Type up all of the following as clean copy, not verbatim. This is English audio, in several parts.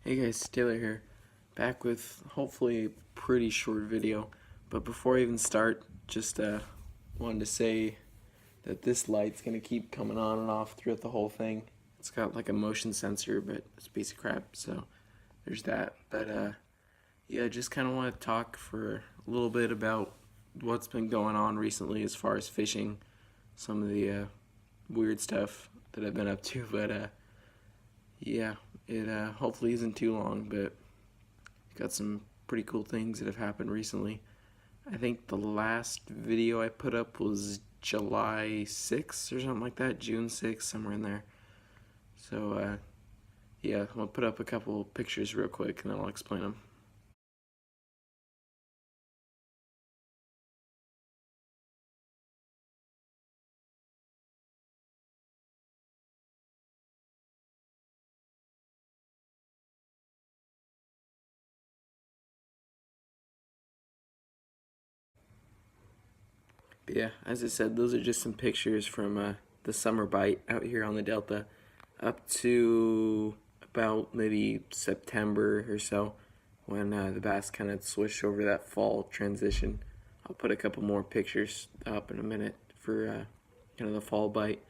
Hey guys, Taylor here, back with hopefully a pretty short video. But before I even start, just wanted to say that this light's gonna keep coming on and off throughout the whole thing. It's got like a motion sensor, but it's a piece of crap, so there's that. But yeah, just kind of want to talk for a little bit about what's been going on recently as far as fishing, some of the weird stuff that I've been up to. But yeah, it hopefully isn't too long, but got some pretty cool things that have happened recently. I think the last video I put up was July 6th or something like that, June 6th, somewhere in there. So yeah, I'm gonna put up a couple pictures real quick and then I'll explain them. But yeah, as I said, those are just some pictures from the summer bite out here on the Delta up to about maybe September or so when the bass kind of switched over that fall transition. I'll put a couple more pictures up in a minute for kind of the fall bite.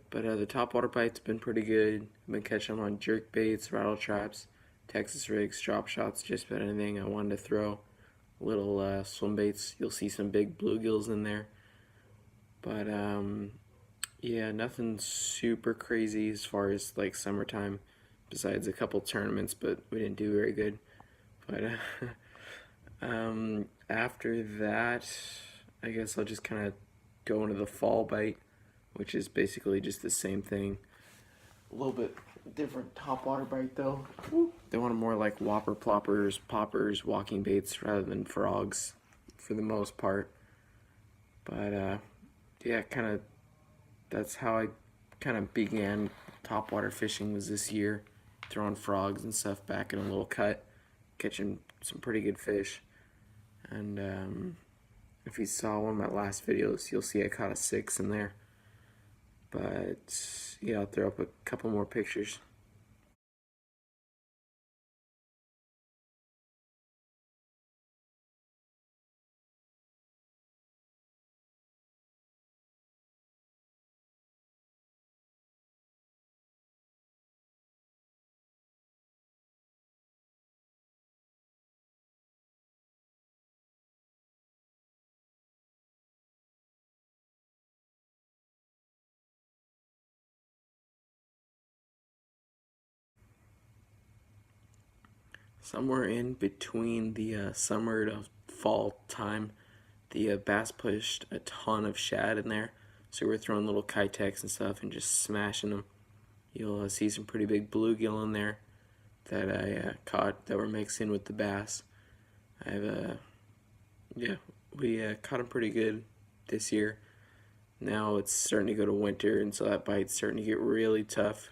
But the topwater bite's been pretty good. I've been catching them on jerk baits, rattle traps, Texas rigs, drop shots, just about anything I wanted to throw. Little swim baits. You'll see some big bluegills in there. But yeah, nothing super crazy as far as like summertime, besides a couple tournaments, but we didn't do very good. But after that, I guess I'll just kind of go into the fall bite, which is basically just the same thing. A little bit different topwater bite though. They want more like whopper ploppers, poppers, walking baits rather than frogs for the most part. But yeah, kind of that's how I kind of began topwater fishing, was this year, throwing frogs and stuff back in a little cut, catching some pretty good fish. And if you saw one of my last videos, you'll see I caught a 6 in there. But yeah, I'll throw up a couple more pictures. Somewhere in between the summer to fall time, the bass pushed a ton of shad in there. So we're throwing little Kitex and stuff and just smashing them. You'll see some pretty big bluegill in there that I caught that were mixed in with the bass. I've yeah, we caught them pretty good this year. Now it's starting to go to winter, and so that bite's starting to get really tough.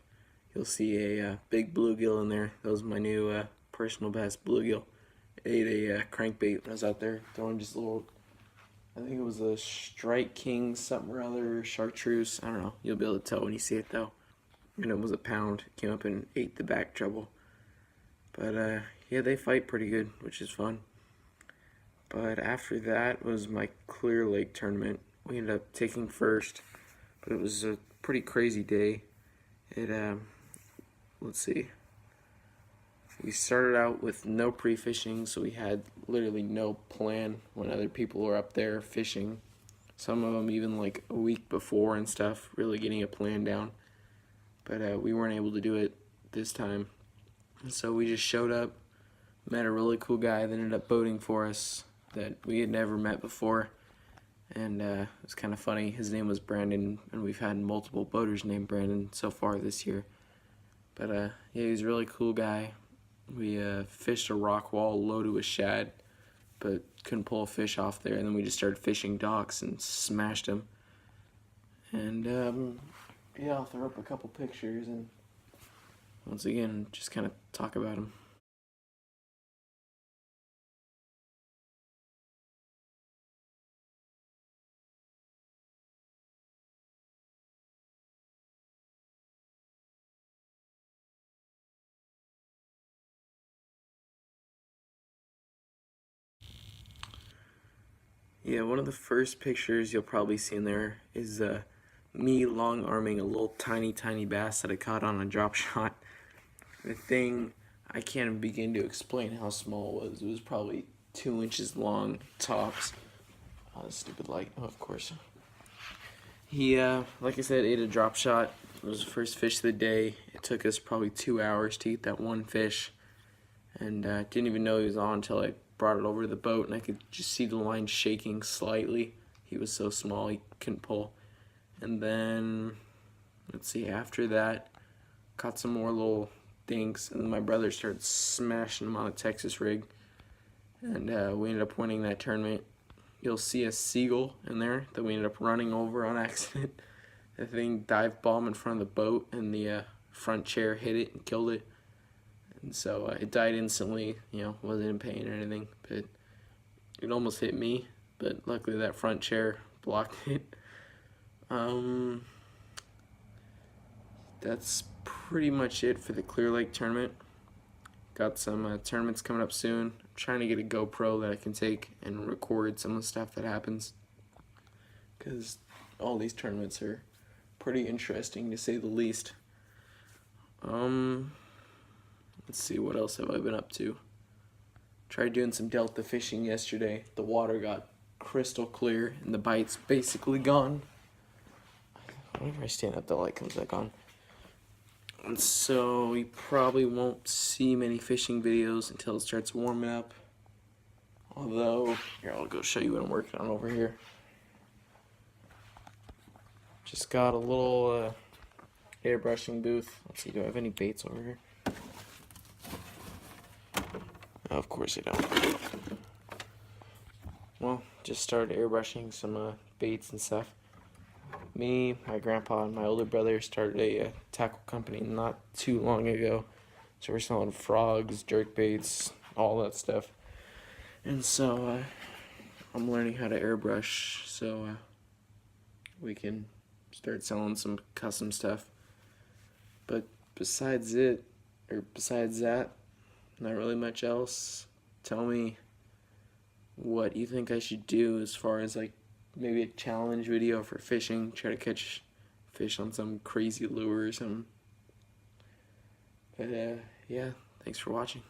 You'll see a big bluegill in there. That was my new personal best bluegill. I ate a crankbait when I was out there throwing just a little, I think it was a Strike King something or other, chartreuse. I don't know. You'll be able to tell when you see it though. And it was a pound. Came up and ate the back trouble. But yeah, they fight pretty good, which is fun. But after that was my Clear Lake tournament. We ended up taking first, but it was a pretty crazy day. It let's see. We started out with no pre-fishing, so we had literally no plan when other people were up there fishing. Some of them even like a week before and stuff, really getting a plan down. But we weren't able to do it this time. And so we just showed up, met a really cool guy that ended up boating for us that we had never met before. And it was kind of funny. His name was Brandon, and we've had multiple boaters named Brandon so far this year. But yeah, he's a really cool guy. We fished a rock wall loaded with shad, but couldn't pull a fish off there. And then we just started fishing docks and smashed them. And yeah, I'll throw up a couple pictures and once again just kind of talk about them. Yeah, one of the first pictures you'll probably see in there is me long arming a little tiny bass that I caught on a drop shot. The thing, I can't even begin to explain how small it was. It was probably 2 inches long tops. Oh, stupid light, oh, of course. He, like I said, ate a drop shot. It was the first fish of the day. It took us probably 2 hours to eat that one fish, and didn't even know he was on until I brought it over to the boat, and I could just see the line shaking slightly. He was so small he couldn't pull. And then, let's see, after that, caught some more little dinks, and my brother started smashing them on a Texas rig, and we ended up winning that tournament. You'll see a seagull in there that we ended up running over on accident. The thing dive bombed in front of the boat, and the front chair hit it and killed it. And so it died instantly, wasn't in pain or anything, but it almost hit me, but luckily that front chair blocked it. That's pretty much it for the Clear Lake tournament. Got some tournaments coming up soon. I'm trying to get a GoPro that I can take and record some of the stuff that happens, because all these tournaments are pretty interesting to say the least. Let's see, what else have I been up to? Tried doing some delta fishing yesterday. The water got crystal clear and the bite's basically gone. Whenever I stand up, the light comes back on. And so you probably won't see many fishing videos until it starts warming up. Although, here, I'll go show you what I'm working on over here. Just got a little airbrushing booth. Let's see, do I have any baits over here? Oh, of course I don't. Well, just started airbrushing some baits and stuff. Me, my grandpa, and my older brother started a tackle company not too long ago. So we're selling frogs, jerk baits, all that stuff. And so I'm learning how to airbrush so we can start selling some custom stuff. But besides that, not really much else. Tell me what you think I should do as far as like maybe a challenge video for fishing. Try to catch fish on some crazy lure or something. But yeah, thanks for watching.